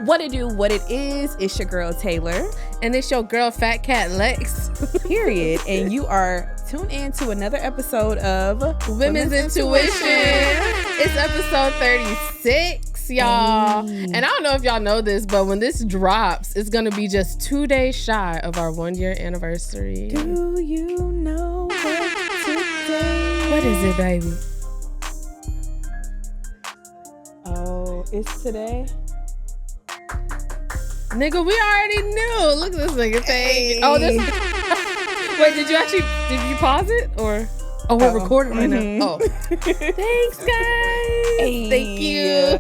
What it do, what it is, it's your girl Taylor. And it's your girl Fat Cat Lex. Period. And you are tuned in to another episode of Women's Intuition. It's episode 36, y'all. And I don't know if y'all know this, but when this drops, it's going to be just 2 days shy of our 1 year anniversary. Do you know what today? What is it, baby? Oh, it's today? Nigga, we already knew. Look at this nigga thing. Hey. Oh, this. Wait, did you pause it or? Oh, we're recording right now. Oh, thanks, guys. Hey. Thank you.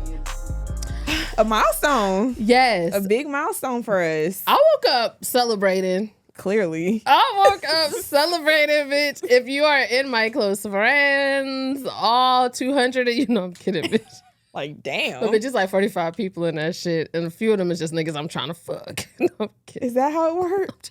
A milestone. Yes, A big milestone for us. I woke up celebrating. Clearly. I woke up celebrating, bitch. If you are in my close friends, all 200 of you know, I'm kidding, bitch. Like, damn. But bitch, it's like 45 people in that shit, and a few of them is just niggas I'm trying to fuck. No, I'm kidding. Is that how it worked?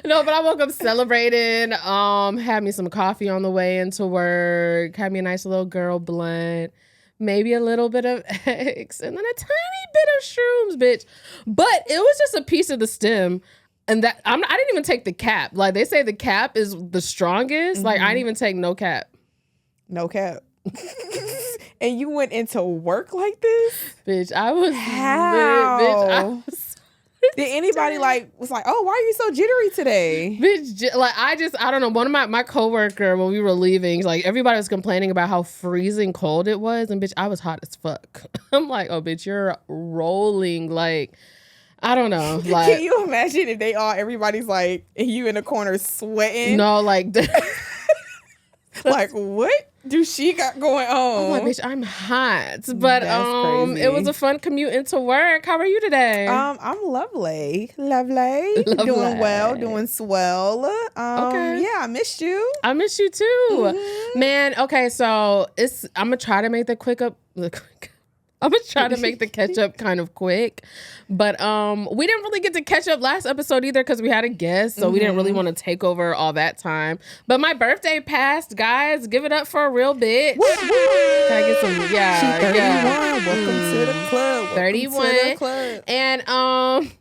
No, but I woke up celebrating, had me some coffee on the way into work, had me a nice little girl blunt, maybe a little bit of eggs, and then a tiny bit of shrooms, bitch. But it was just a piece of the stem, and that I didn't even take the cap. Like, they say the cap is the strongest. Like, I didn't even take no cap. No cap. And you went into work like this? Bitch, I was How? Bitch, I was Did anybody was like, oh, why are you so jittery today? bitch, like, I don't know. One of my coworker, when we were leaving, like, everybody was complaining about how freezing cold it was, and bitch, I was hot as fuck. I'm like, oh, bitch, you're rolling, like, I don't know. Like, Can you imagine if everybody's like, and you in the corner sweating? no, like, Like, what do she got going on? I'm like, bitch, I'm hot. But That's crazy. it was a fun commute into work. How are you today? I'm lovely. Doing well, doing swell. Okay. Yeah, I missed you. I miss you too. Mhm. Man, okay, so I'm gonna try to make I'm gonna try to make the catch up kind of quick. But we didn't really get to catch up last episode either because we had a guest, so we didn't really want to take over all that time. But my birthday passed, guys. Give it up for a real bitch. Woo-woo. Can I get some? Yeah, She 31. yeah. Welcome to the club. Welcome 31. to the club. And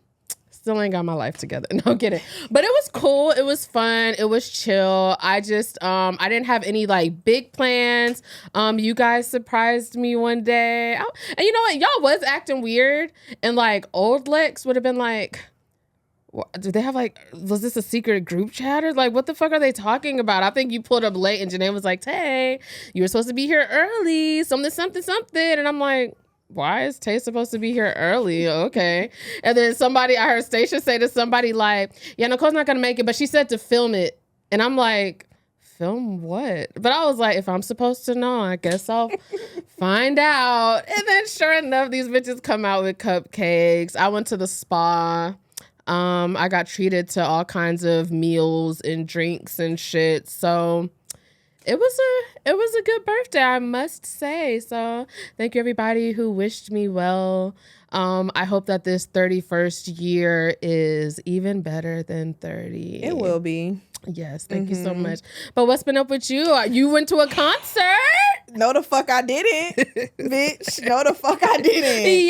still ain't got my life together. No, I'm kidding. But it was cool. It was fun. It was chill. I just I didn't have any like big plans. You guys surprised me one day. And you know what? Y'all was acting weird. And like old Lex would have been like, do they have like, was this a secret group chat or like, what the fuck are they talking about? I think you pulled up late and Janae was like, hey, you were supposed to be here early. Something. And I'm like, why is Tay supposed to be here early? Okay. And then I heard Stacia say to somebody like, yeah, Nicole's not going to make it, but she said to film it. And I'm like, film what? But I was like, if I'm supposed to know, I guess I'll find out. And then sure enough, these bitches come out with cupcakes. I went to the spa. I got treated to all kinds of meals and drinks and shit. So it was a good birthday, I must say. So thank you everybody who wished me well. I hope that this 31st year is even better than 30. It will be. Yes, thank you so much. But what's been up with you? You went to a concert? No, the fuck I didn't, bitch. No, the fuck I didn't.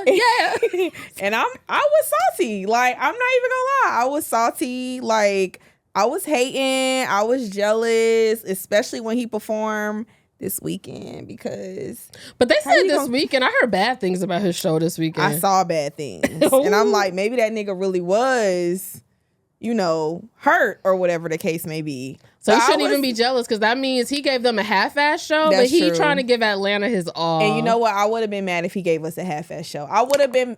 Yeah. And I was salty. Like, I'm not even gonna lie. I was salty. Like, I was hating. I was jealous, especially when he performed this weekend because. But they said this weekend, I heard bad things about his show this weekend. I saw bad things. And I'm like, maybe that nigga really was, hurt or whatever the case may be. So you shouldn't even be jealous because that means he gave them a half-ass show, but he trying to give Atlanta his all. And you know what? I would have been mad if he gave us a half-ass show. I would have been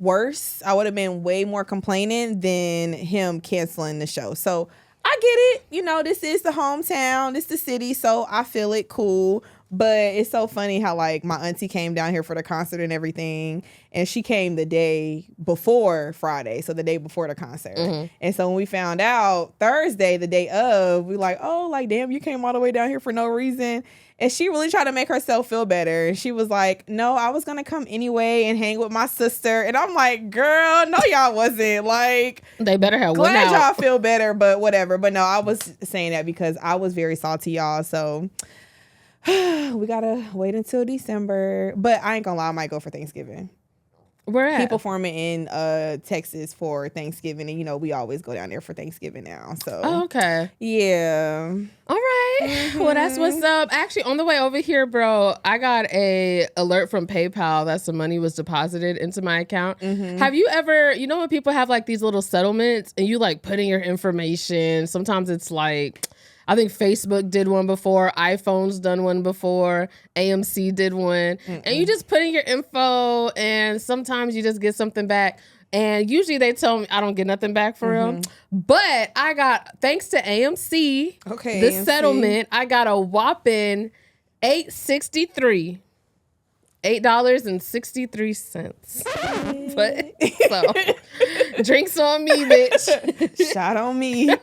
worse. I would have been way more complaining than him canceling the show. So I get it. This is the hometown. This is the city. So I feel it cool. But it's so funny how my auntie came down here for the concert and everything. And she came the day before Friday. So the day before the concert. Mm-hmm. And so when we found out Thursday, the day of, we damn, you came all the way down here for no reason. And she really tried to make herself feel better. And she was like, no, I was going to come anyway and hang with my sister. And I'm like, girl, no, y'all wasn't. Like, they better have glad went out. Y'all feel better, but whatever. But no, I was saying that because I was very salty, y'all. So We gotta wait until December. But I ain't gonna lie, I might go for Thanksgiving. Where at? He performing in Texas for Thanksgiving, and you know we always go down there for Thanksgiving now. So okay. Yeah. All right. Well, that's what's up. Actually, on the way over here, bro, I got a alert from PayPal that some money was deposited into my account. Have you ever, you know, when people have like these little settlements and you like put in your information? Sometimes it's like, I think Facebook did one before, iPhone's done one before, AMC did one, and you just put in your info, and sometimes you just get something back. And usually they tell me I don't get nothing back for real. But I got, thanks to AMC, the settlement, I got a whopping $8.63. $8.63. But so drinks on me, bitch. Shot on me.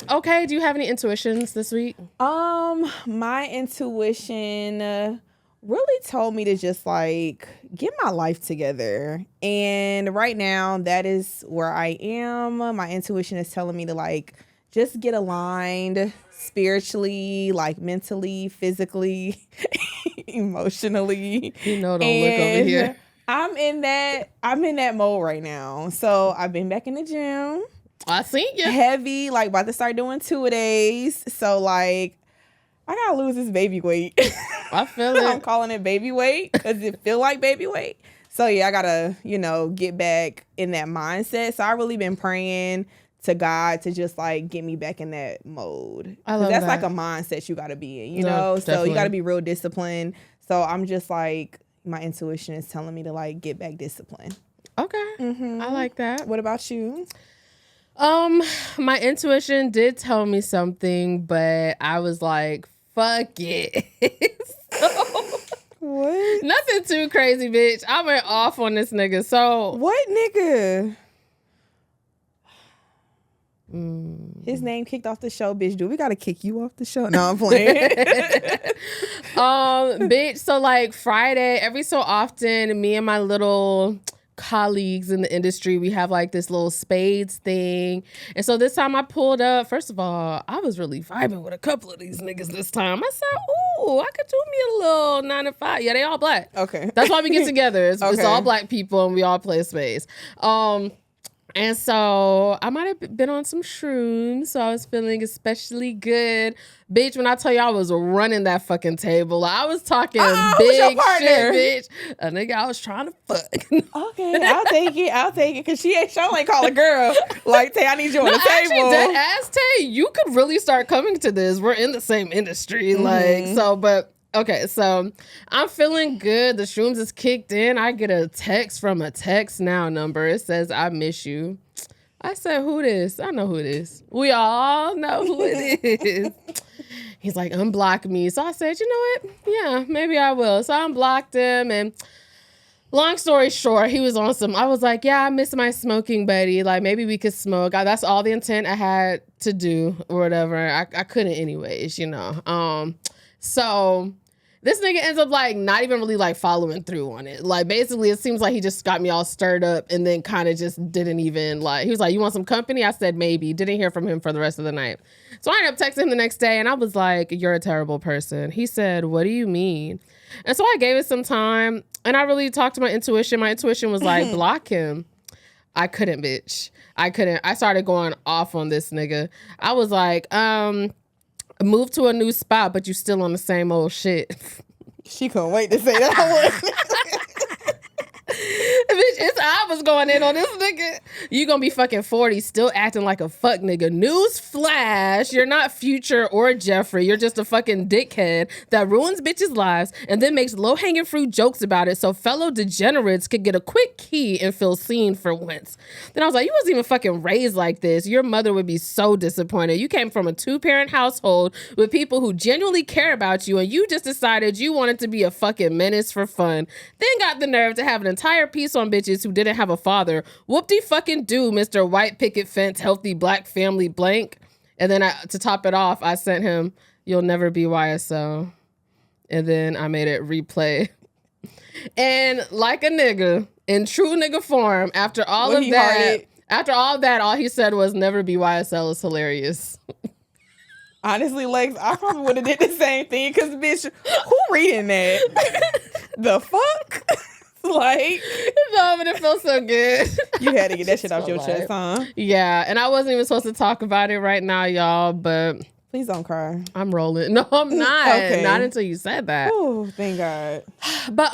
Okay, do you have any intuitions this week? My intuition really told me to just like get my life together. And right now that is where I am. My intuition is telling me to like just get aligned spiritually, like mentally, physically, emotionally. You know, don't look over here. I'm in that mode right now. So I've been back in the gym. I seen you. Heavy, like about to start doing 2-a-days. So like I gotta lose this baby weight. I feel it. I'm calling it baby weight because it feel like baby weight. So yeah, I gotta, you know, get back in that mindset. So I really been praying to God to just like get me back in that mode. I love that's that. like a mindset you gotta be in, you know? Definitely. So you gotta be real disciplined. So I'm just like, my intuition is telling me to like get back disciplined. Okay. I like that. What about you? My intuition did tell me something, but I was like, fuck it. So, What? nothing too crazy, bitch. I went off on this nigga. So What nigga? His name kicked off the show, bitch. Do we gotta kick you off the show? No, I'm playing. Bitch, so like Friday, every so often, me and my little colleagues in the industry, we have like this little spades thing. And so this time I pulled up, first of all, I was really vibing with a couple of these niggas this time. I said, ooh, I could do me a little 9 to 5. Yeah, they all black. Okay. That's why we get together. It's Okay. all black people and we all play spades. And so I might have been on some shrooms, so I was feeling especially good. Bitch, when I tell you I was running that fucking table, I was talking big shit, bitch. A nigga I was trying to fuck. Okay, I'll take it. Cause she ain't call a girl. Like, Tay, I need you on the table. Actually, dead ass Tay, you could really start coming to this. We're in the same industry. Like, so, but okay, so I'm feeling good. The shrooms is kicked in. I get a text from a text now number. It says, I miss you. I said, who this? I know who it is. We all know who it is. He's like, unblock me. So I said, you know what? Yeah, maybe I will. So I unblocked him, and long story short, he was on some, I was like, yeah, I miss my smoking buddy. Like, maybe we could smoke. That's all the intent I had to do or whatever. I couldn't anyways, you know. So this nigga ends up like not even really like following through on it. Like, basically it seems like he just got me all stirred up and then kind of just didn't even like, he was like, you want some company? I said, maybe. Didn't hear from him for the rest of the night. So I ended up texting him the next day and I was like, you're a terrible person. He said, what do you mean? And so I gave it some time and I really talked to my intuition. My intuition was like, block him. I couldn't, bitch. I couldn't. I started going off on this nigga. I was like, move to a new spot, but you still on the same old shit. She couldn't wait to say that one. Bitch, I was going in on this nigga. You gonna be fucking 40, still acting like a fuck nigga. News flash, you're not Future or Jeffrey. You're just a fucking dickhead that ruins bitches' lives and then makes low-hanging fruit jokes about it so fellow degenerates could get a quick key and feel seen for once. Then I was like, you wasn't even fucking raised like this. Your mother would be so disappointed. You came from a 2-parent household with people who genuinely care about you and you just decided you wanted to be a fucking menace for fun. Then got the nerve to have an entire piece on bitches who didn't have a father. Whoop-de-fucking-do, Mr. White Picket Fence, healthy black family blank. And then to top it off, I sent him, you'll never be YSL. And then I made it replay. And like a nigga, in true nigga form, after all of that, all he said was never be YSL is hilarious. Honestly, Lex, I probably would have did the same thing because, bitch, who reading that? The fuck? Like, no, but it felt so good. You had to get that shit off your chest, huh? Yeah, and I wasn't even supposed to talk about it right now, y'all, but please don't cry. I'm rolling. No, I'm not. Okay. Not until you said that. Oh, thank God. But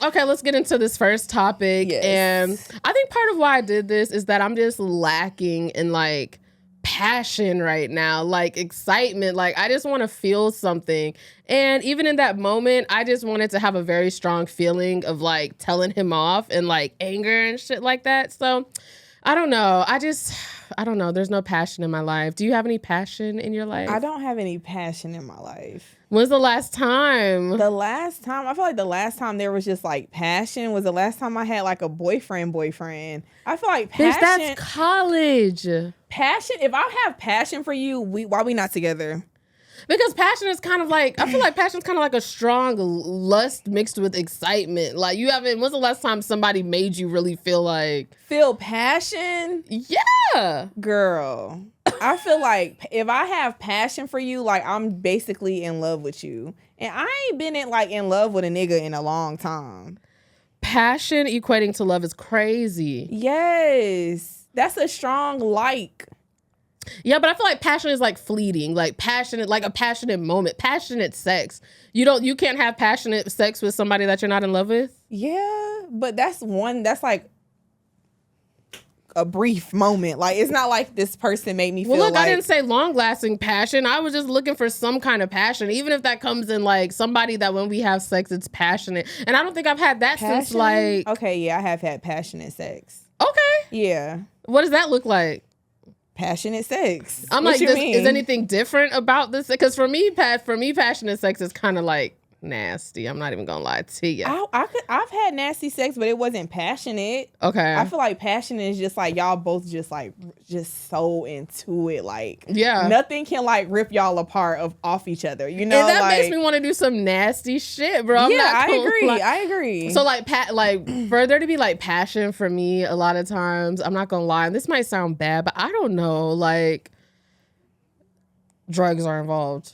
okay, let's get into this first topic. Yes. And I think part of why I did this is that I'm just lacking in like passion right now, like excitement. Like I just want to feel something. And even in that moment, I just wanted to have a very strong feeling of like telling him off and like anger and shit like that. So I don't know. I don't know. There's no passion in my life. Do you have any passion in your life? I don't have any passion in my life. When's the last time? I feel like the last time there was just like passion was the last time I had like a boyfriend. I feel like passion. Bitch, that's college. Passion. If I have passion for you, why we not together? Because passion is kind of like, I feel like passion is kind of like a strong lust mixed with excitement. Like when's the last time somebody made you really feel passion? Yeah. Girl, I feel like if I have passion for you, like I'm basically in love with you. And I ain't been in love with a nigga in a long time. Passion equating to love is crazy. Yes. That's a strong like. Yeah, but I feel like passion is like fleeting, like passionate, like a passionate moment, passionate sex. You can't have passionate sex with somebody that you're not in love with. Yeah, but that's like a brief moment. Like it's not like this person made me feel look, like. I didn't say long lasting passion. I was just looking for some kind of passion, even if that comes in like somebody that when we have sex, it's passionate. And I don't think I've had that since like. Okay, yeah, I have had passionate sex. Okay. Yeah. What does that look like? Passionate sex. I'm what like, is anything different about this? Because for me, passionate sex is kind of like nasty. I'm not even gonna lie to you. I've had nasty sex, but it wasn't passionate. Okay. I feel like passion is just like y'all both just so into it. Like nothing can like rip y'all apart off each other. You know, and that makes me want to do some nasty shit, bro. I agree. So like further to be like passion for me, a lot of times I'm not gonna lie, and this might sound bad, but I don't know, like drugs are involved.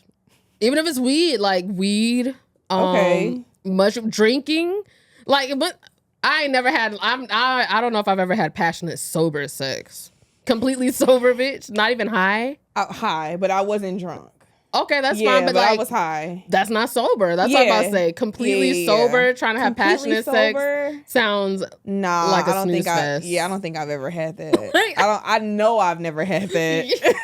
Even if it's weed. Okay. Mushroom drinking, but I ain't never had. I don't know if I've ever had passionate sober sex. Completely sober, bitch. Not even high. High, but I wasn't drunk. Okay, that's fine. But like, I was high. That's not sober. That's what I'm about to say. Completely sober, trying to have passionate sex sounds like a snooze fest. I don't think I've ever had that. I know I've never had that.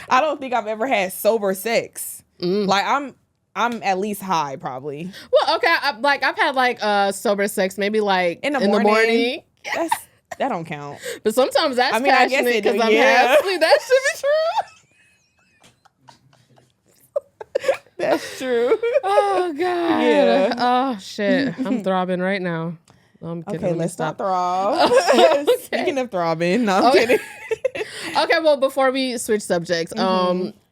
I don't think I've ever had sober sex. Like I'm at least high, probably. Well, okay. I've had like sober sex, maybe like in the morning. That don't count. But sometimes that's passionate because I'm half asleep. That should be true. That's true. Oh God. Yeah. Oh shit. I'm throbbing right now. No, I'm kidding. Okay, let's not throb. Speaking of throbbing, no, I'm kidding. Okay, well, before we switch subjects,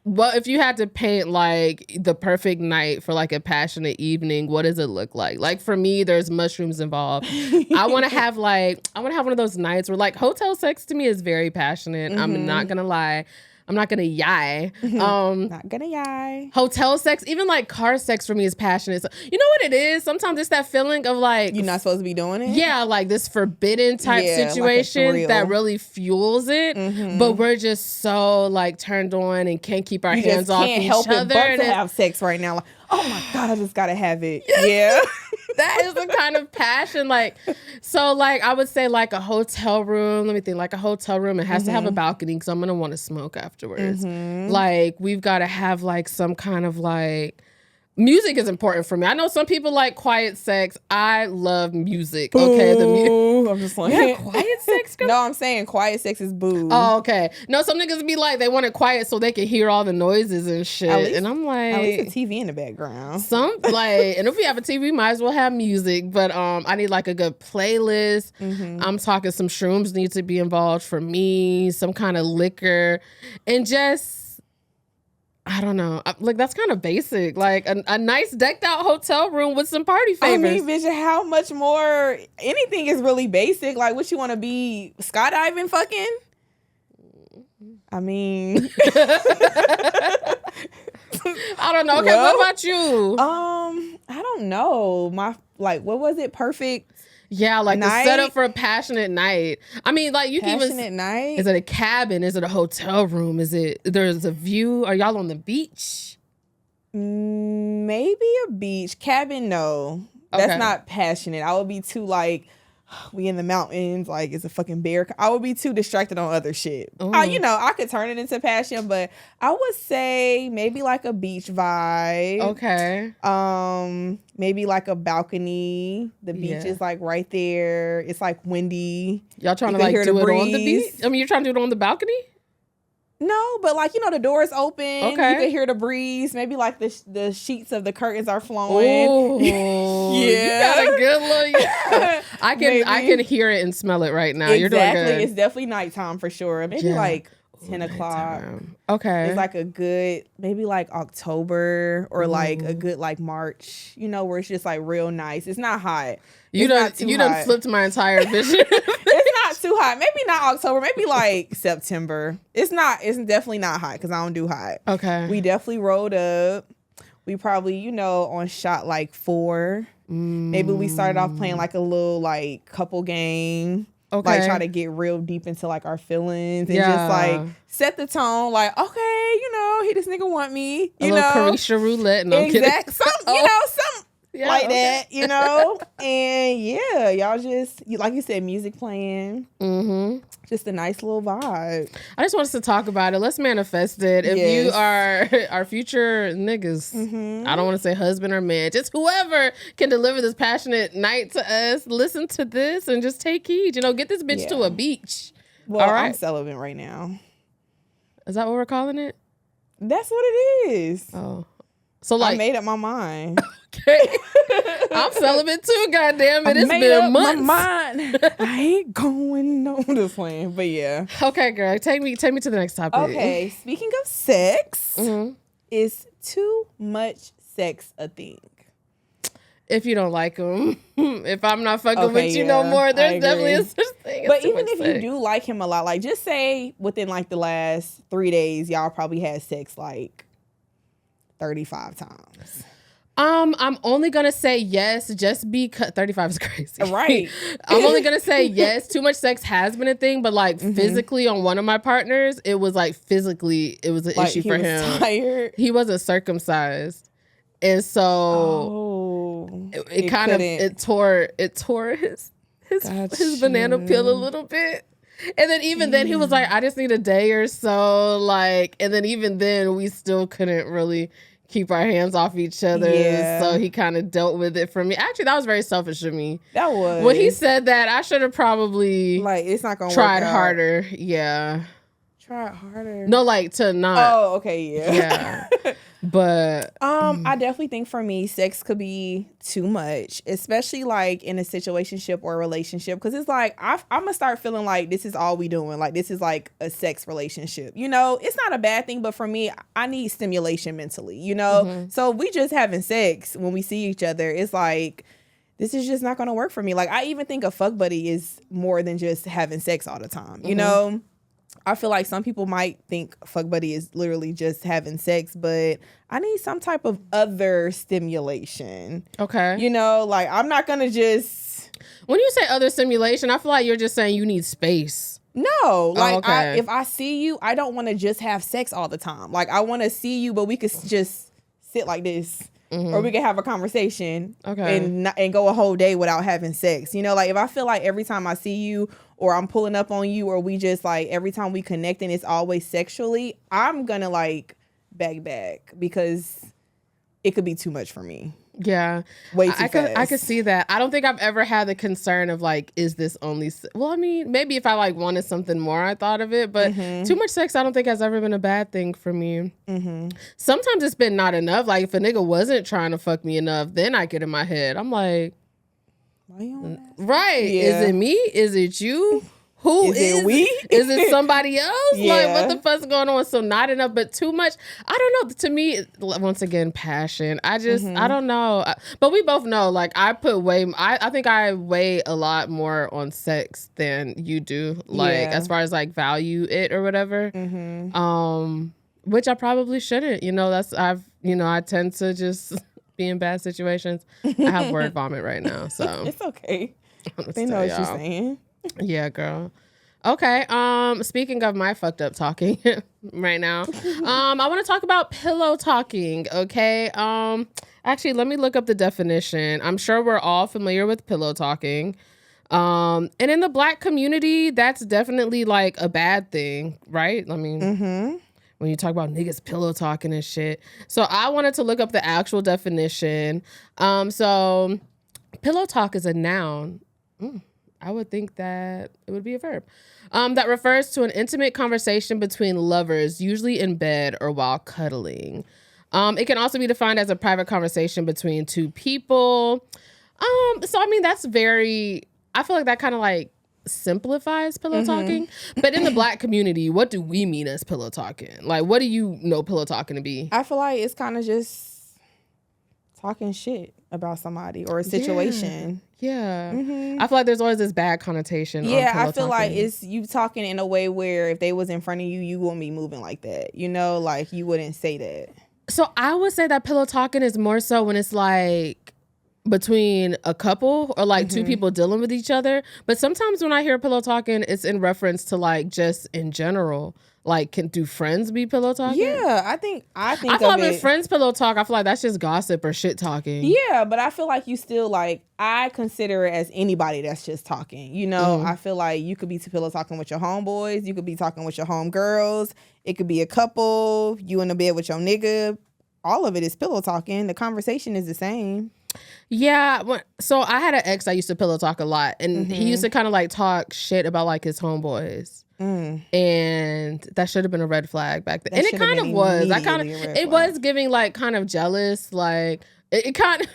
what if you had to paint like the perfect night for like a passionate evening? What does it look like? Like for me, there's mushrooms involved. I want to have one of those nights where like hotel sex to me is very passionate. I'm not gonna lie. I'm not gonna yai. Not gonna yai. Hotel sex, even like car sex for me is passionate. So, you know what it is? Sometimes it's that feeling of like you're not supposed to be doing it. Yeah, like this forbidden type situation like that really fuels it. But we're just so like turned on and can't keep our hands off each other. Can't help it but to have sex right now. Like, oh my God, I just gotta have it. Yeah. That is the kind of passion, like, so, like, I would say, like, a hotel room. Let me think, like, a hotel room. It has to have a balcony because I'm going to want to smoke afterwards. Like, we've got to have, like, some kind of, like, music is important for me. I know some people like quiet sex. I love music. Okay, I'm just like, quiet sex. Girl? No, I'm saying quiet sex is boo. Oh, okay. No, some niggas be like they want it quiet so they can hear all the noises and shit. And I'm like, at least a TV in the background. And if we have a TV, we might as well have music. But I need like a good playlist. I'm talking some shrooms need to be involved for me. Some kind of liquor, and just. I don't know. Like, that's kind of basic. Like, a nice decked out hotel room with some party favors. I mean, bitch, how much more? Anything is really basic. Like, what you want to be skydiving fucking? I mean, I don't know. Okay, well, what about you? I don't know. What was it? Perfect Yeah, like night? the setup for a passionate night. I mean, like you can passionate even. night. Is it a cabin? Is it a hotel room? There's a view? Are y'all on the beach? Maybe a beach cabin. No, that's Okay. not passionate. I would be too like, we in the mountains, like it's a fucking bear. I would be too distracted on other shit. I could turn it into passion, but I would say maybe like a beach vibe. Okay. Maybe like a balcony. The beach is like right there. It's like windy. Y'all trying to like do it on the beach? I mean, you're trying to do it on the balcony? No, but like the doors open. Okay. You can hear the breeze. Maybe like the sheets of the curtains are flowing. Oh, yeah. You got a good look. Yeah. I can hear it and smell it right now. Exactly. You're doing good. It's definitely nighttime for sure. Maybe like 10 o'clock. Okay. It's like a good, maybe like October or like a good like March, where it's just like real nice. It's not hot. You done flipped my entire vision. It's not too hot. Maybe not October. Maybe like September. It's definitely not hot because I don't do hot. Okay. We definitely rolled up. We probably, on shot like 4. Maybe we started off playing like a little like couple game. Okay. Like try to get real deep into like our feelings and just like set the tone. Like, okay, this nigga want me. A little Carisha roulette. No, exactly. Some like that, and yeah, y'all just like you said, music playing. Just a nice little vibe. I just want us to talk about it. Let's manifest it. If you are our future niggas, I don't want to say husband or man, just whoever can deliver this passionate night to us, listen to this and just take heed. Get this bitch to a beach. Well, all right. I'm celibate right now. Is that what we're calling it? That's what it is. Oh. So like I made up my mind. Okay. I'm celibate too, goddamn it. It's been months. My mind. I ain't going no this playing, but yeah. Okay, girl. Take me to the next topic. Okay. Speaking of sex, is too much sex a thing? If you don't like them, if I'm not fucking with you no more, there's definitely a such thing. But even if you do like him a lot, like just say within like the last 3 days, y'all probably had sex like 35 times. I'm only gonna say yes just because 35 is crazy. Right. I'm only gonna say yes. Too much sex has been a thing, but like physically on one of my partners, it was an issue for him. Tired. He wasn't circumcised. And so it tore his banana peel a little bit. And then even then he was like, I just need a day or so. Like, and then even then we still couldn't really keep our hands off each other. Yeah. So he kind of dealt with it for me. Actually, that was very selfish of me. That was. When he said that, I should have probably it's not gonna tried work harder. Yeah. Try harder. No, like to not. Oh, okay, yeah. Yeah. But I definitely think for me, sex could be too much, especially like in a situationship or a relationship, because it's like I'm gonna start feeling like this is all we doing. Like this is like a sex relationship. It's not a bad thing, but for me, I need stimulation mentally. So we just having sex when we see each other. It's like this is just not gonna work for me. Like I even think a fuck buddy is more than just having sex all the time. I feel like some people might think fuck buddy is literally just having sex, but I need some type of other stimulation. Okay. Like I'm not going to just... When you say other stimulation, I feel like you're just saying you need space. No. Like if I see you, I don't want to just have sex all the time. Like I want to see you, but we could just sit like this. Or we can have a conversation and go a whole day without having sex. Like if I feel like every time I see you or I'm pulling up on you or we just like every time we connect and it's always sexually, I'm gonna like back because it could be too much for me. Yeah. Way too fast. I could see that. I don't think I've ever had the concern of like, is this only... Well, I mean, maybe if I like wanted something more, I thought of it. But too much sex, I don't think has ever been a bad thing for me. Sometimes it's been not enough. Like if a nigga wasn't trying to fuck me enough, then I get in my head. I'm like... Why you on that? Right. Yeah. Is it me? Is it you? who is it we? Is it somebody else? Yeah. Like, what the fuck's going on? So not enough, but too much. I don't know. To me, once again, passion. I just, I don't know. But we both know, like, I think I weigh a lot more on sex than you do. Like, as far as, like, value it or whatever. Which I probably shouldn't. You know, I tend to just be in bad situations. I have word vomit right now, so. It's okay. They know what you're saying. Yeah, girl. Okay. Speaking of my fucked up talking right now, I want to talk about pillow talking. Okay. Actually, let me look up the definition. I'm sure we're all familiar with pillow talking. And in the Black community, that's definitely like a bad thing, right? I mean, when you talk about niggas pillow talking and shit. So I wanted to look up the actual definition. So pillow talk is a noun. I would think that it would be a verb that refers to an intimate conversation between lovers, usually in bed or while cuddling. It can also be defined as a private conversation between two people. So, I mean, I feel like that kind of like simplifies pillow talking. But in the Black community, what do we mean as pillow talking? Like, what do you know pillow talking to be? I feel like it's kind of just talking shit about somebody or a situation. Yeah. I feel like there's always this bad connotation. Yeah, on I feel talking. like it's you talking in a way where if they was in front of you, you wouldn't be moving like that. You know, like you wouldn't say that. So I would say that pillow talking is more so when it's like between a couple or like two people dealing with each other. But sometimes when I hear pillow talking, it's in reference to like just in general. Like, do friends be pillow talking? Yeah, I think I feel like when friends pillow talk, I feel like that's just gossip or shit talking. Yeah, but I feel like you still like, I consider it as anybody that's just talking. You know, I feel like you could be pillow talking with your homeboys. You could be talking with your homegirls. It could be a couple. You in the bed with your nigga. All of it is pillow talking. The conversation is the same. Yeah. So I had an ex I used to pillow talk a lot. And he used to kind of like talk shit about like his homeboys. And that should have been a red flag back then. And it kind of was. It was giving like kind of jealous, like it kind of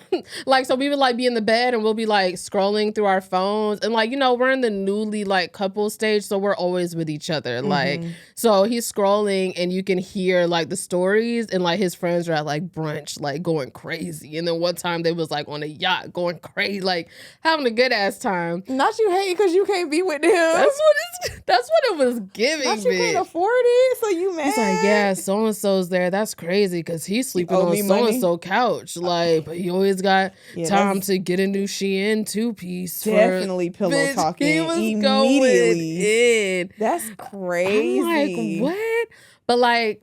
like, so we would like be in the bed and we'll be like scrolling through our phones and like, you know, we're in the newly like couple stage, so we're always with each other. Like, so he's scrolling and you can hear like the stories and like his friends are at like brunch, like going crazy. And then one time they was like on a yacht going crazy, like having a good ass time. Not you hate because you can't be with him. That's what it was giving. Not you can't afford it, so you mad. He's like, yeah, so and so's there. That's crazy because he's sleeping on so and so couch. Like, but he always got time to get a new Shein 2-piece. Definitely pillow talking. He was immediately. Going in. That's crazy. I'm like, what? But like,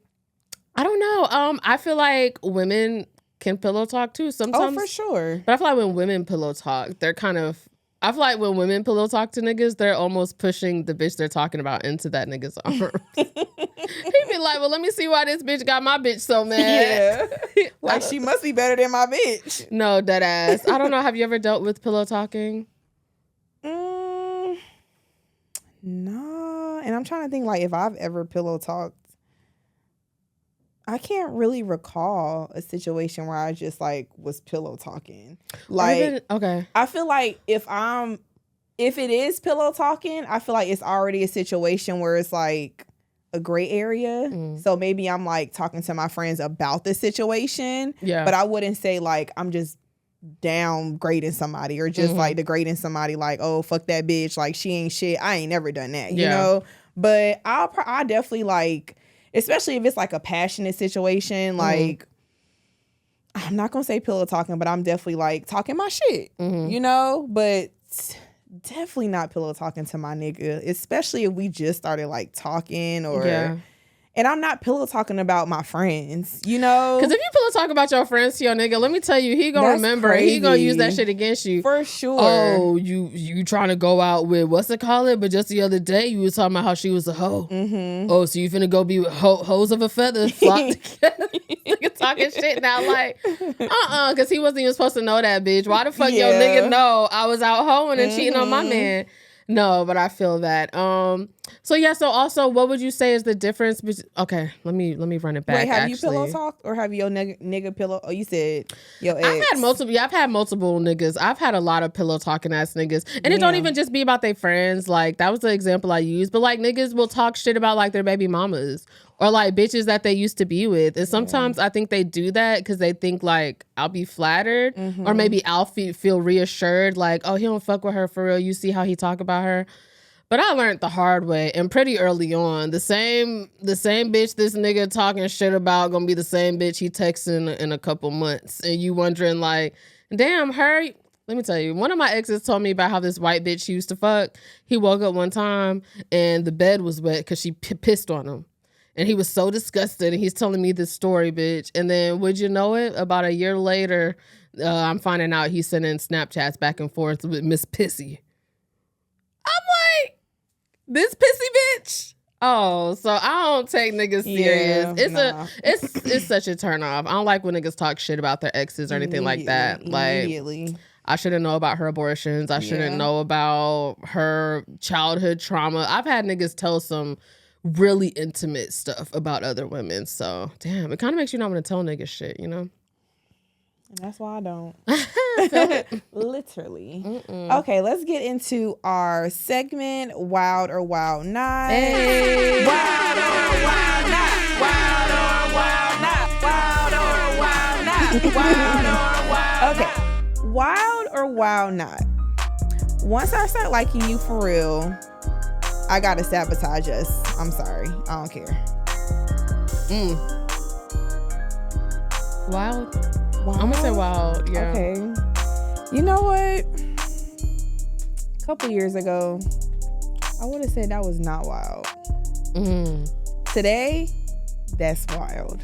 I don't know. I feel like women can pillow talk too sometimes. Oh, for sure. But I feel like when women pillow talk, they're kind of. I feel like when women pillow talk to niggas, they're almost pushing the bitch they're talking about into that nigga's arms. He be like, well, let me see why this bitch got my bitch so mad. Yeah. Like, she must be better than my bitch. No, dead ass. I don't know. Have you ever dealt with pillow talking? No. And I'm trying to think, like, if I've ever pillow talked. I can't really recall a situation where I just like was pillow talking. Like, okay. I feel like if it is pillow talking, I feel like it's already a situation where it's like a gray area. So maybe I'm like talking to my friends about the situation. Yeah. But I wouldn't say like I'm just downgrading somebody or just like degrading somebody like, oh, fuck that bitch. Like, she ain't shit. I ain't never done that, you know? But I definitely like, especially if it's like a passionate situation, like I'm not gonna say pillow talking, but I'm definitely like talking my shit, you know? But definitely not pillow talking to my nigga, especially if we just started like talking or and I'm not pillow talking about my friends, you know? Because if you pillow talk about your friends to your nigga, let me tell you, he gonna remember. Crazy. He gonna use that shit against you. For sure. Oh, you trying to go out with, what's it called? But just the other day, you was talking about how she was a hoe. Oh, so you finna go be with hoes of a feather flock together. Nigga talking shit now like, because he wasn't even supposed to know that, bitch. Why the fuck your nigga know I was out hoeing and cheating on my man? No, but I feel that. So yeah. So also, what would you say is the difference? Okay, let me run it back. Wait, have actually. you pillow talked or have your nigga pillow? Oh, you said your ex. I've had multiple niggas. I've had a lot of pillow talking ass niggas, and it don't even just be about their friends. Like that was the example I used. But like niggas will talk shit about like their baby mamas or like bitches that they used to be with. And sometimes I think they do that because they think like I'll be flattered or maybe I'll feel reassured. Like, oh, he don't fuck with her for real. You see how he talk about her. But I learned the hard way and pretty early on. The same bitch this nigga talking shit about gonna be the same bitch he texting in a couple months. And you wondering like, damn, her. Let me tell you, one of my exes told me about how this white bitch she used to fuck. He woke up one time and the bed was wet because she pissed on him. And he was so disgusted and he's telling me this story, bitch. And then would you know it? About a year later, I'm finding out he's sending Snapchats back and forth with Miss Pissy. I'm like, this pissy bitch. Oh, so I don't take niggas serious. It's such a turn off. I don't like when niggas talk shit about their exes or anything like that. Like I shouldn't know about her abortions. I shouldn't know about her childhood trauma. I've had niggas tell some really intimate stuff about other women. So damn, it kind of makes you not want to tell niggas shit, you know? And that's why I don't. Literally. Okay, let's get into our segment, Wild or Wild Not. Hey. Wild or Wild Not. Wild or Wild Not. Wild or Wild Not. Wild or Wild Not. Okay, Wild or Wild Not. Once I start liking you for real, I gotta sabotage us. I'm sorry. I don't care. Wild? I'm gonna say wild, yeah. Okay. You know what? A couple years ago, I would have said that was not wild. Today, that's wild.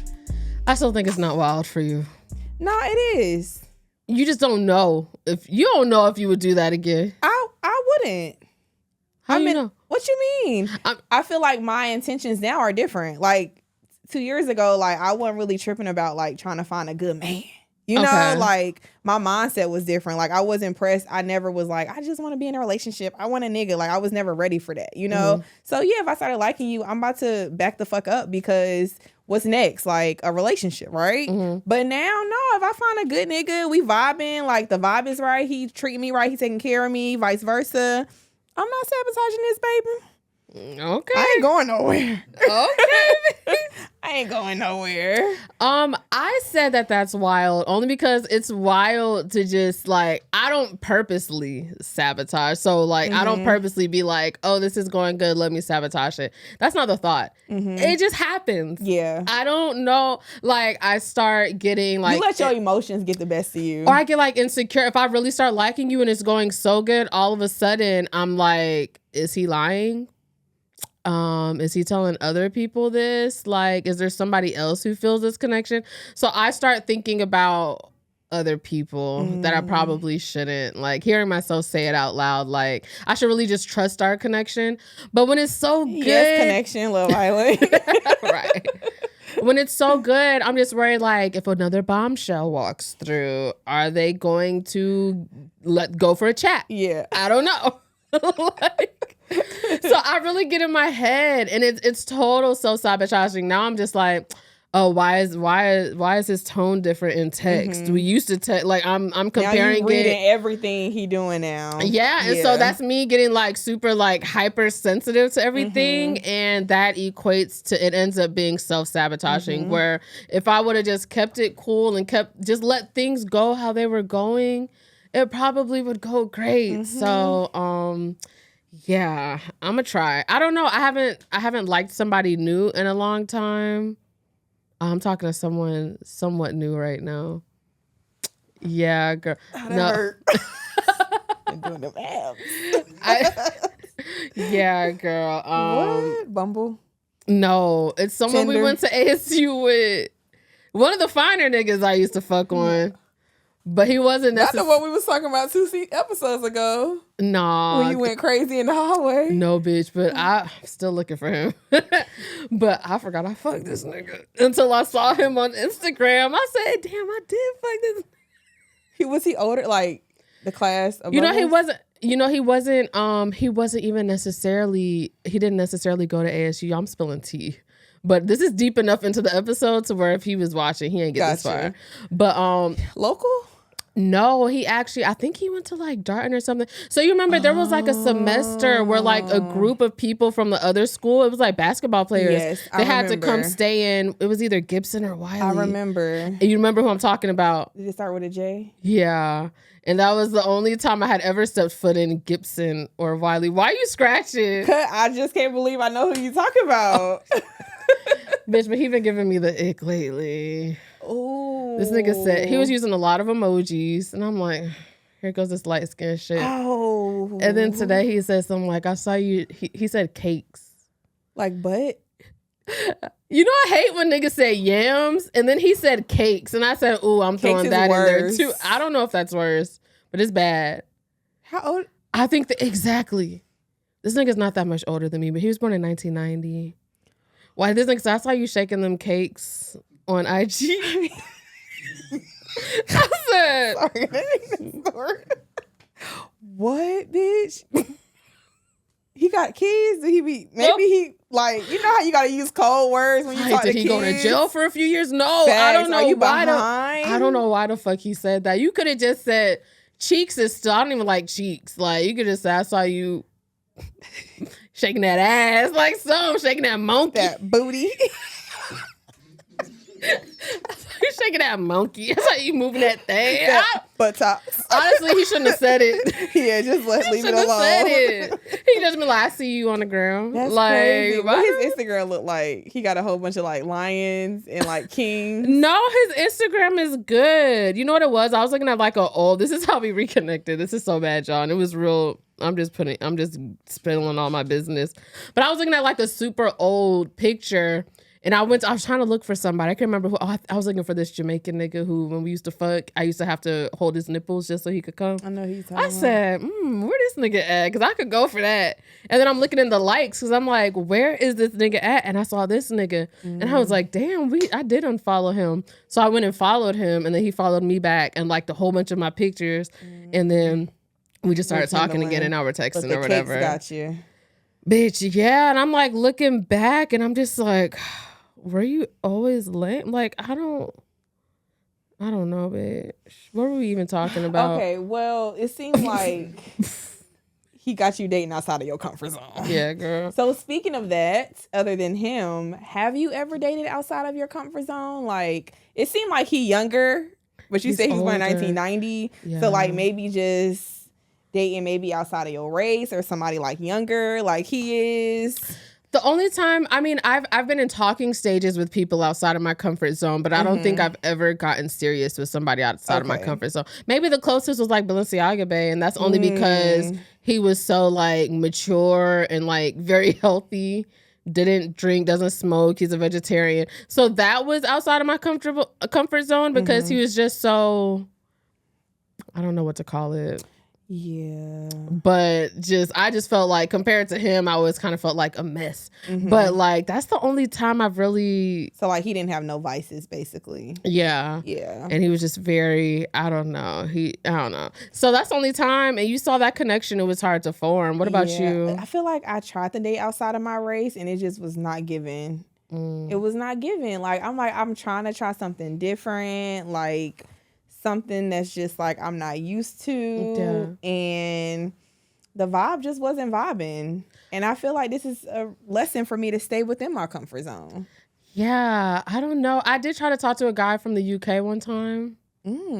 I still think it's not wild for you. No, it is. You just don't know. If you don't know if you would do that again. I wouldn't. How you know? What you mean? I feel like my intentions now are different. Like 2 years ago, like I wasn't really tripping about like trying to find a good man. You know, like my mindset was different. Like I was impressed. I never was like, I just want to be in a relationship. I want a nigga. Like I was never ready for that, you know? So yeah, if I started liking you, I'm about to back the fuck up because what's next? Like a relationship, right? But now, no, if I find a good nigga, we vibing, like the vibe is right. He treating me right. He taking care of me, vice versa. I'm not sabotaging this, baby. Okay. I ain't going nowhere. Okay. I ain't going nowhere. I said that's wild only because it's wild to just like, I don't purposely sabotage. So like, I don't purposely be like, oh, this is going good, let me sabotage it. That's not the thought. It just happens. Yeah. I don't know. Like I start getting like, you let your emotions get the best of you. Or I get like insecure. If I really start liking you and it's going so good, all of a sudden I'm like, is he lying? Is he telling other people this? Like, is there somebody else who feels this connection? So I start thinking about other people that I probably shouldn't. Like hearing myself say it out loud, like I should really just trust our connection. But when it's so good, yes, connection, Love Island, right? When it's so good, I'm just worried. Like if another bombshell walks through, are they going to let go for a chat? Yeah, I don't know. Like, so I really get in my head and it's total self-sabotaging. Now I'm just like, oh, why is his tone different in text? We used to text like I'm comparing now you reading everything he doing now. Yeah, and so that's me getting like super like hypersensitive to everything, and that equates to it ends up being self-sabotaging. Where if I would have just kept it cool and just let things go how they were going, it probably would go great. So yeah, I'm gonna try. I don't know. I haven't liked somebody new in a long time. I'm talking to someone somewhat new right now. Yeah, girl. Oh, that hurt. I'm doing them abs. Yeah, girl. What? Bumble? No, it's someone Tinder? We went to ASU with. One of the finer niggas I used to fuck on. But he wasn't necessarily. That's what we was talking about 2 episodes ago. Nah. When you went crazy in the hallway. No, bitch. But I'm still looking for him. But I forgot I fucked this nigga. Until I saw him on Instagram. I said, damn, I did fuck this. Was he older? Like the class above You know, he us? wasn't. You know, he wasn't even necessarily, he didn't necessarily go to ASU. I'm spilling tea. But this is deep enough into the episode to where if he was watching, he ain't get this far. But local? No, he actually, I think he went to like Darton or something. So you remember there was like a semester where like a group of people from the other school, it was like basketball players. Yes, they had to come stay in. It was either Gibson or Wiley. I remember. And you remember who I'm talking about? Did it start with a J? Yeah. And that was the only time I had ever stepped foot in Gibson or Wiley. Why are you scratching? I just can't believe I know who you talking about. Bitch, but he been giving me the ick lately. Ooh. This nigga said he was using a lot of emojis, and I'm like, here goes this light skin shit. Oh. And then today he said something like, I saw you. He said cakes. Like butt? You know, I hate when niggas say yams, and then he said cakes, and I said, ooh, I'm throwing that in there too. I don't know if that's worse, but it's bad. How old? I think exactly. This nigga's not that much older than me, but he was born in 1990. Why this nigga? I saw you shaking them cakes on IG. I said, sorry, that ain't the story. What, bitch? He got kids? Did he be? Maybe he like, you know how you gotta use code words when you talk to kids. Did he go to jail for a few years? No, Facts. I don't know why. I don't know why the fuck he said that. You could have just said cheeks is still. I don't even like cheeks. Like you could just say I saw you shaking that ass like some shaking that monkey, that booty. You shaking that monkey. That's how you moving that thing. Buttocks. Honestly, he shouldn't have said it. Yeah, just leave it alone. Said it. He just been like, I see you on the ground. That's like, crazy. What his Instagram look like? He got a whole bunch of like lions and like kings. No, his Instagram is good. You know what it was? I was looking at like this is how we reconnected. This is so bad, John. It was real. I'm just spilling all my business. But I was looking at like a super old picture. And I was trying to look for somebody. I can't remember who. I was looking for this Jamaican nigga who, when we used to fuck, I used to have to hold his nipples just so he could come. I know he's talking I said, where this nigga at? Because I could go for that. And then I'm looking in the likes because I'm like, where is this nigga at? And I saw this nigga. And I was like, damn, I did unfollow him. So I went and followed him. And then he followed me back and liked a whole bunch of my pictures. And then we just started talking again. And now we're texting or whatever. Got you. Bitch, yeah. And I'm like looking back and I'm just like... Were you always lame? Like, I don't know, bitch. What were we even talking about? Okay, well, it seems like he got you dating outside of your comfort zone. Yeah, girl. So speaking of that, other than him, have you ever dated outside of your comfort zone? Like, it seemed like he younger, but you said he was born in 1990. Yeah. So like maybe just dating maybe outside of your race or somebody like younger, like he is. The only time, I mean, I've been in talking stages with people outside of my comfort zone, but I don't think I've ever gotten serious with somebody outside of my comfort zone. Maybe the closest was like Balenciaga Bay, and that's only because he was so like mature and like very healthy, didn't drink, doesn't smoke, he's a vegetarian. So that was outside of my comfort zone because he was just so, I don't know what to call it. Yeah. But I just felt like compared to him, I always kind of felt like a mess. But like that's the only time I've really. So like he didn't have no vices, basically. Yeah. Yeah. And he was just very, I don't know. So that's the only time. And you saw that connection. It was hard to form. What about you? I feel like I tried to date outside of my race and it just was not given. It was not given. Like I'm trying to try something different. Like. Something that's just like I'm not used to, and the vibe just wasn't vibing. And I feel like this is a lesson for me to stay within my comfort zone. Yeah, I don't know. I did try to talk to a guy from the UK one time.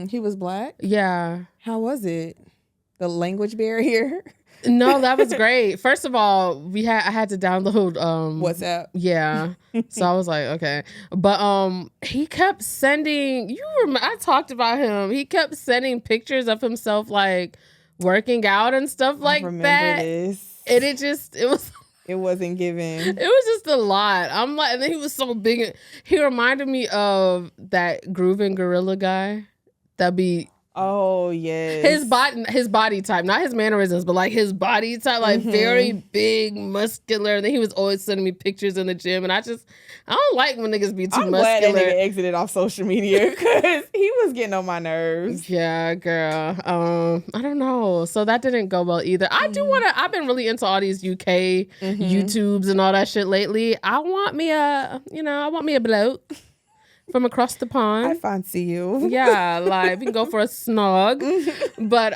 He was black? Yeah. How was it? The language barrier? No, that was great. First of all, I had to download WhatsApp. Yeah. So I was like, okay. But he kept sending I talked about him. He kept sending pictures of himself like working out and stuff like that. I remember this. And it wasn't given. It was just a lot. I'm like, and then he was so big. He reminded me of that Groovin' Gorilla guy that be Oh yes. His body type, not his mannerisms, but like his body type, like very big, muscular. And then he was always sending me pictures in the gym, and I don't like when niggas be too I'm muscular. glad that nigga exited off social media because he was getting on my nerves. Yeah, girl. I don't know. So that didn't go well either. I do want to. I've been really into all these UK YouTubes and all that shit lately. I want me a bloke from across the pond. I fancy you. Yeah, like we can go for a snog. But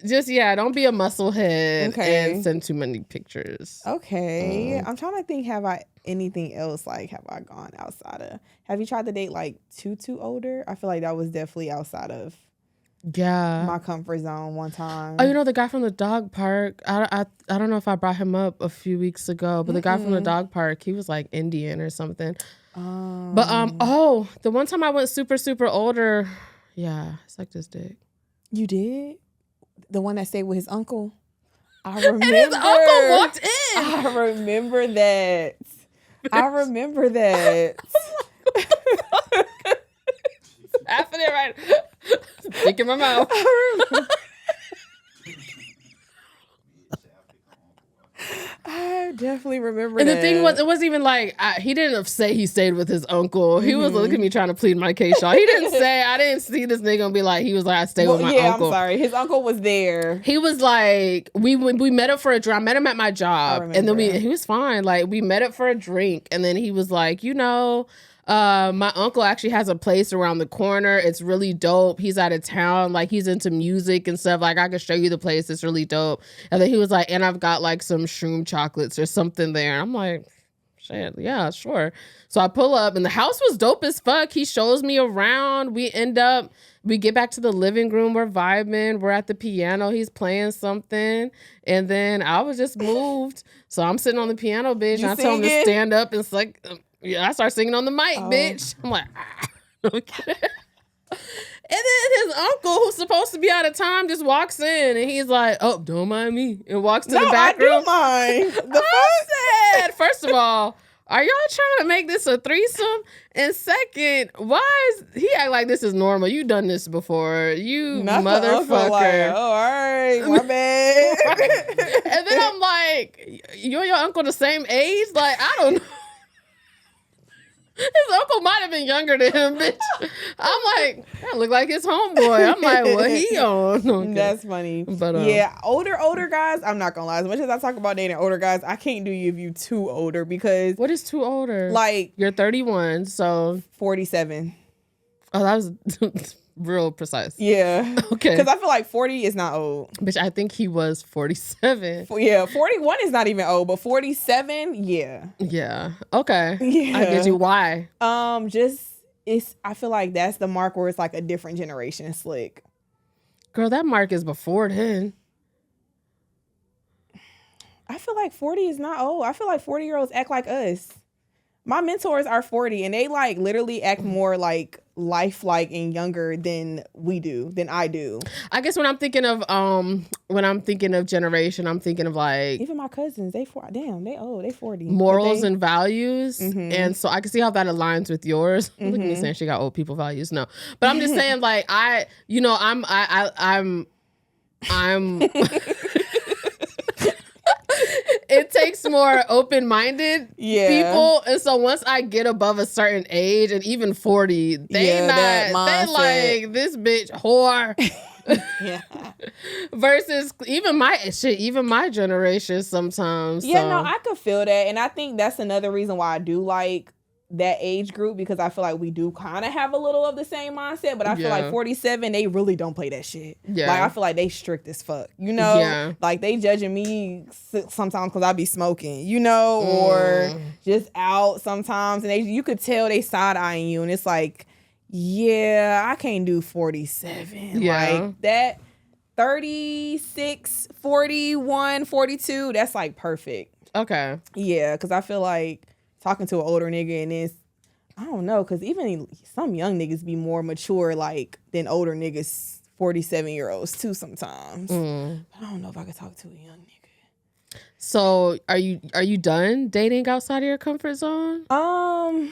just don't be a musclehead and send too many pictures. Okay. I'm trying to think, have I anything else have I gone outside of? Have you tried to date like too older? I feel like that was definitely outside of my comfort zone one time. Oh, the guy from the dog park. I don't know if I brought him up a few weeks ago, but the guy from the dog park, he was like Indian or something. But the one time I went super, super older, I sucked his dick. You did? The one that stayed with his uncle? I remember. And his uncle walked in. I remember that. I remember that. Happening right. Dick in my mouth. I definitely remember and that. And the thing was, it wasn't even like, he didn't say he stayed with his uncle. He was looking at me trying to plead my case, y'all. He didn't say, I didn't see this nigga and be like, he was like, I stayed with my uncle. I'm sorry. His uncle was there. He was like, we met up for a drink. I met him at my job. And then he was fine. Like, we met up for a drink. And then he was like, my uncle actually has a place around the corner. It's really dope. He's out of town. Like, he's into music and stuff. Like, I could show you the place. It's really dope. And then he was like, and I've got like some shroom chocolates or something there. I'm like, shit, yeah, sure. So I pull up and the house was dope as fuck. He shows me around. We get back to the living room. We're vibing. We're at the piano. He's playing something. And then I was just moved. So I'm sitting on the piano, bitch. And I tell him to stand up. And it's like... I start singing on the mic, bitch. I'm like, okay. And then his uncle, who's supposed to be out of time, just walks in and he's like, oh, don't mind me. And walks to the back room. I do mind. I said, first of all, are y'all trying to make this a threesome? And second, why is he act like this is normal? You done this before. You motherfucker. Like, oh, all right, my bad. And then I'm like, you and your uncle the same age? Like, I don't know. His uncle might have been younger than him, bitch. I'm like, that look like his homeboy. I'm like, what he on? Okay. That's funny. But older guys, I'm not gonna lie. As much as I talk about dating older guys, I can't do you if you too older because what is too older? Like you're 31, so 47. Oh, that was real precise. Yeah. Okay. Because I feel like 40 is not old. Bitch, I think he was 47. Yeah, 41 is not even old, but 47, yeah. Yeah. Okay. Yeah. I get you. Why? I feel like that's the mark where it's like a different generation slick. Girl, that mark is before then. I feel like 40 is not old. I feel like 40-year-olds act like us. My mentors are 40 and they like literally act more like lifelike and younger than I do. I guess when I'm thinking of generation, I'm thinking of like even my cousins, they old, they 40. Morals and values. And so I can see how that aligns with yours. Look at me saying she got old people values. No. But I'm just saying like I'm it takes more open-minded people, and so once I get above a certain age, and even 40, they like this bitch whore. Yeah. Versus even my generation sometimes. Yeah, no, I could feel that, and I think that's another reason why I do like that age group because I feel like we do kind of have a little of the same mindset, but I feel like 47, they really don't play that shit. Yeah. Like I feel like they strict as fuck, you know? Yeah. Like they judging me sometimes because I be smoking, you know, or just out sometimes, and you could tell they side eyeing you, and it's like, yeah, I can't do 47. Yeah. Like that 36, 41, 42, that's like perfect. Okay. Yeah, because I feel like talking to an older nigga and it's, I don't know, because even some young niggas be more mature like than older niggas, 47-year-olds too sometimes. But I don't know if I could talk to a young nigga. So are you done dating outside of your comfort zone? I'm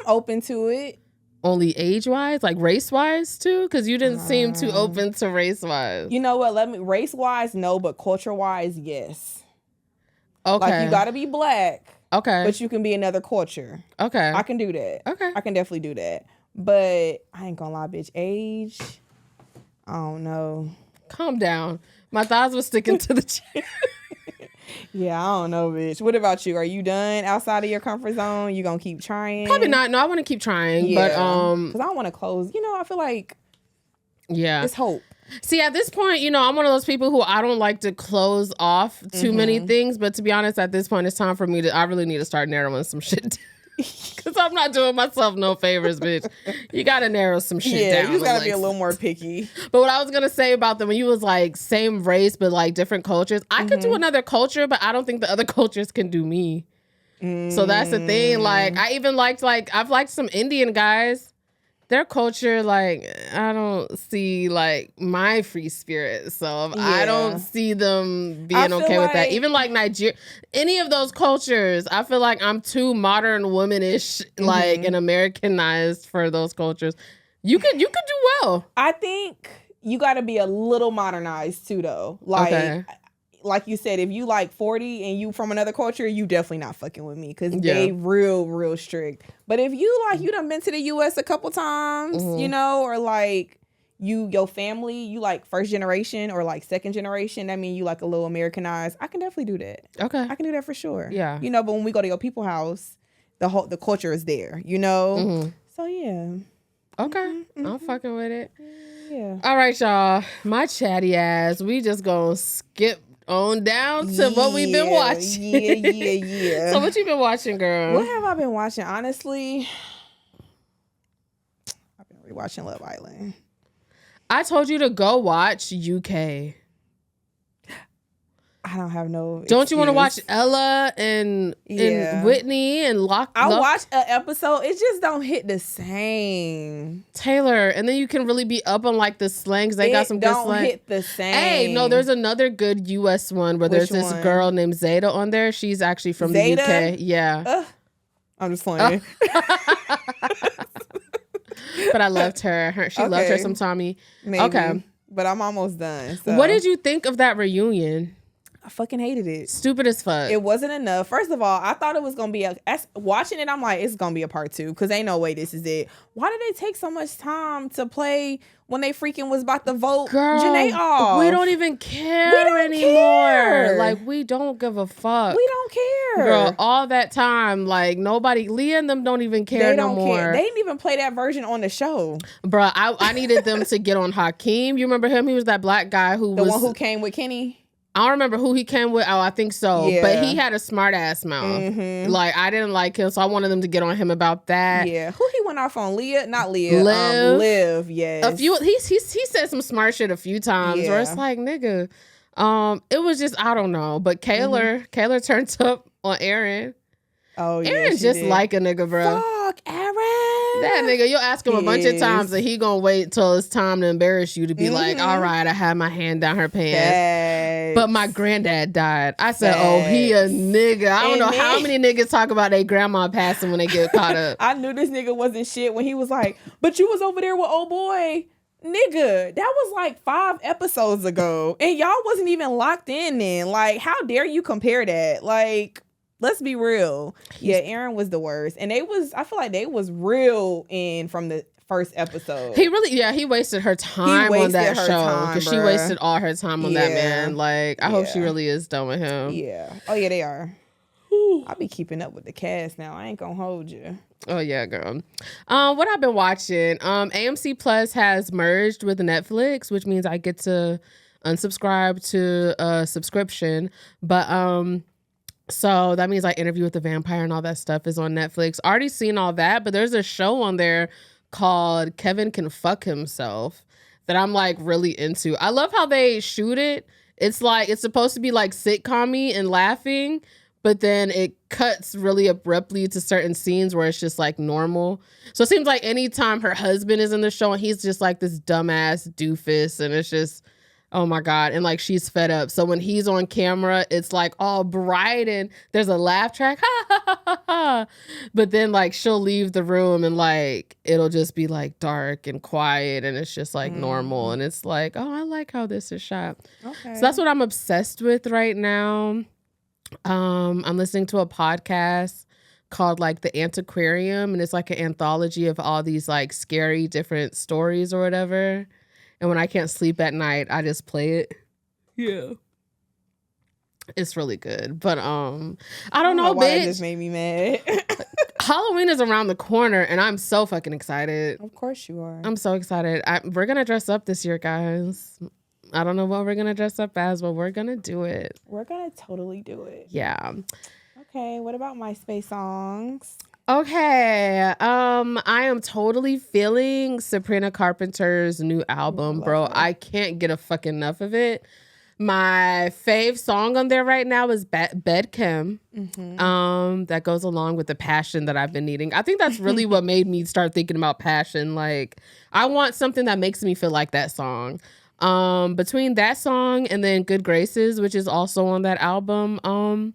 open to it. only age-wise, like race-wise too? Because you didn't seem too open to race-wise. You know what? Race-wise, no, but culture-wise, yes. Okay. Like, you got to be black. Okay. But you can be another culture. Okay. I can do that. Okay. I can definitely do that. But I ain't gonna lie, bitch. Age, I don't know. Calm down. My thighs were sticking to the chair. Yeah, I don't know, bitch. What about you? Are you done outside of your comfort zone? You gonna keep trying? Probably not. No, I want to keep trying. Yeah. But because I want to close. You know, I feel like yeah, it's hope. See, at this point, you know, I'm one of those people who I don't like to close off too many things. But to be honest, at this point, it's time for me to. I really need to start narrowing some shit down. Because I'm not doing myself no favors, bitch. You got to narrow some shit down. Yeah, you just got to be a little more picky. But what I was going to say about them, when you was like same race, but like different cultures, I could do another culture, but I don't think the other cultures can do me. So that's the thing. Like, I even I've liked some Indian guys. Their culture, like, I don't see like my free spirit. So I don't see them being okay with that. Even like Nigeria, any of those cultures, I feel like I'm too modern womanish, like, and Americanized for those cultures. You could do well. I think you got to be a little modernized too, though. Like you said, if you like 40 and you from another culture, you definitely not fucking with me because they real strict. But if you done been to the U.S. a couple times, you know, or like your family, you like first generation or like second generation, that mean you like a little Americanized. I can definitely do that. Okay. I can do that for sure. Yeah. You know, but when we go to your people's house, the culture is there, you know? So yeah. Okay. I'm fucking with it. Yeah. All right, y'all. My chatty ass, we just gonna skip on down to what we've been watching. Yeah. So what you been watching, girl? What have I been watching? Honestly, I've been rewatching Love Island. I told you to go watch UK. I don't have no excuse. Don't you want to watch Ella and Whitney and I watched an episode. It just don't hit the same. Taylor, and then you can really be up on like the slangs. They got some good slang. It don't hit the same. Hey, no, there's another good US one where there's this girl named Zeta on there. She's actually from the UK. Yeah. I'm just playing. But I loved her. She loved her some Tommy. Maybe. Okay. But I'm almost done. So. What did you think of that reunion? I fucking hated it. Stupid as fuck. It wasn't enough. First of all, I thought it was going to be watching it, I'm like, it's going to be a part 2 because ain't no way this is it. Why did they take so much time to play when they freaking was about to vote Janae off? We don't even care anymore. Like, we don't give a fuck. We don't care. Girl, all that time, like, nobody, Leah and them don't even care no more. Care. They didn't even play that version on the show. Bruh, I needed them to get on Hakeem. You remember him? He was that black guy who was... The one who came with Kenny? I don't remember who he came with. Oh, I think so. Yeah. But he had a smart ass mouth. Like, I didn't like him, so I wanted them to get on him about that. Yeah. Who he went off on? Leah? Not Leah. Liv, yes. A few. He said some smart shit a few times where it's like, nigga. It was just, I don't know. But Kayla turned up on Aaron. Oh, yeah. Aaron just did. like a nigga, bro. Fuck Aaron. That nigga, you'll ask him a bunch of times and he gonna wait till it's time to embarrass you to be like, all right, I had my hand down her pants. But my granddad died. I said, oh, he a nigga. I don't know how many niggas talk about their grandma passing when they get caught up. I knew this nigga wasn't shit when he was like, but you was over there with old boy. Nigga, that was like 5 episodes ago. And y'all wasn't even locked in then. Like, how dare you compare that? Like... Let's be real. Yeah, Aaron was the worst. And I feel like they was real in from the first episode. He wasted her time on that show. Because she wasted all her time on that man. Like, I hope she really is done with him. Yeah. Oh, yeah, they are. I'll be keeping up with the cast now. I ain't gonna hold you. Oh, yeah, girl. What I've been watching, AMC Plus has merged with Netflix, which means I get to unsubscribe to a subscription. But, so that means like Interview with the Vampire and all that stuff is on Netflix. Already seen all that, but there's a show on there called Kevin Can Fuck Himself that I'm like really into. I love how they shoot it. It's like, it's supposed to be like sitcom-y and laughing, but then it cuts really abruptly to certain scenes where it's just like normal. So it seems like anytime her husband is in the show and he's just like this dumbass doofus and it's just... Oh my God. And like she's fed up. So when he's on camera, it's like all bright and there's a laugh track. Ha ha ha ha ha. But then like she'll leave the room and like it'll just be like dark and quiet and it's just like normal. And it's like, oh, I like how this is shot. Okay. So that's what I'm obsessed with right now. I'm listening to a podcast called like The Antiquarium, and it's like an anthology of all these like scary different stories or whatever. And when I can't sleep at night, I just play it. Yeah. It's really good. But I don't know, why bitch. it just made me mad. Halloween is around the corner and I'm so fucking excited. Of course you are. I'm so excited. We're going to dress up this year, guys. I don't know what we're going to dress up as, but we're going to do it. We're going to totally do it. Yeah. Okay, what about MySpace songs? Okay. I am totally feeling Sabrina Carpenter's new album, bro. her. I can't get a fucking enough of it. My fave song on there right now is Bed Kim. That goes along with the passion that I've been needing. I think that's really what made me start thinking about passion. Like, I want something that makes me feel like that song. Between that song and then Good Graces, which is also on that album,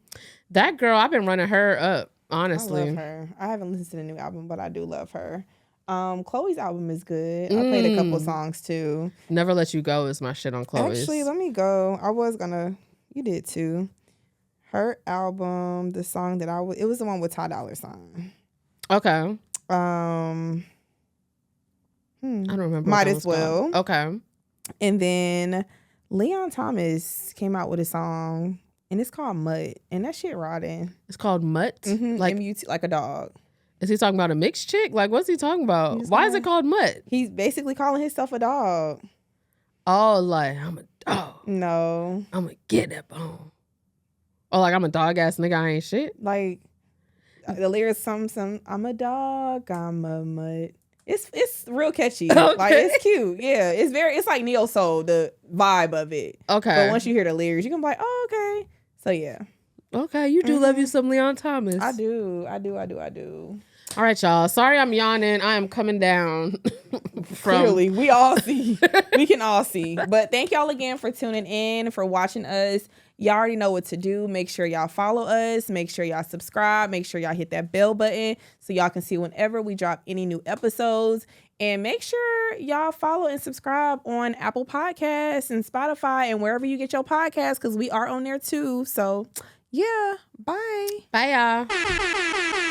that girl, I've been running her up, honestly. I love her. I haven't listened to the new album, but I do love her. Chloe's album is good. I played a couple songs too. Never Let You Go is my shit on Chloe's. Actually, let me go. I was gonna. You did too. Her album, the song that it was the one with Ty Dolla $ign. Okay. I I don't remember. Might as well. Okay. And then Leon Thomas came out with a song, and it's called Mutt, and that shit rotting. It's called Mutt? Like M-U-T, like a dog. Is he talking about a mixed chick? Like, what's he talking about? Why is it called Mutt? He's basically calling himself a dog. Oh, like, I'm a dog. No. I'm going to get that bone. Oh, like, I'm a dog ass nigga, I ain't shit? Like, the lyrics, some, I'm a dog, I'm a mutt. It's real catchy. Okay. Like, it's cute. Yeah, it's like neo soul, the vibe of it. Okay. But once you hear the lyrics, you can be like, oh, okay. So, yeah. Okay, you do love you some Leon Thomas. I do. All right, y'all. Sorry I'm yawning. I am coming down. Clearly, we all see. We can all see. But thank y'all again for tuning in, for watching us. Y'all already know what to do. Make sure y'all follow us. Make sure y'all subscribe. Make sure y'all hit that bell button so y'all can see whenever we drop any new episodes. And make sure y'all follow and subscribe on Apple Podcasts and Spotify and wherever you get your podcasts, because we are on there too. So, yeah. Bye. Bye, y'all.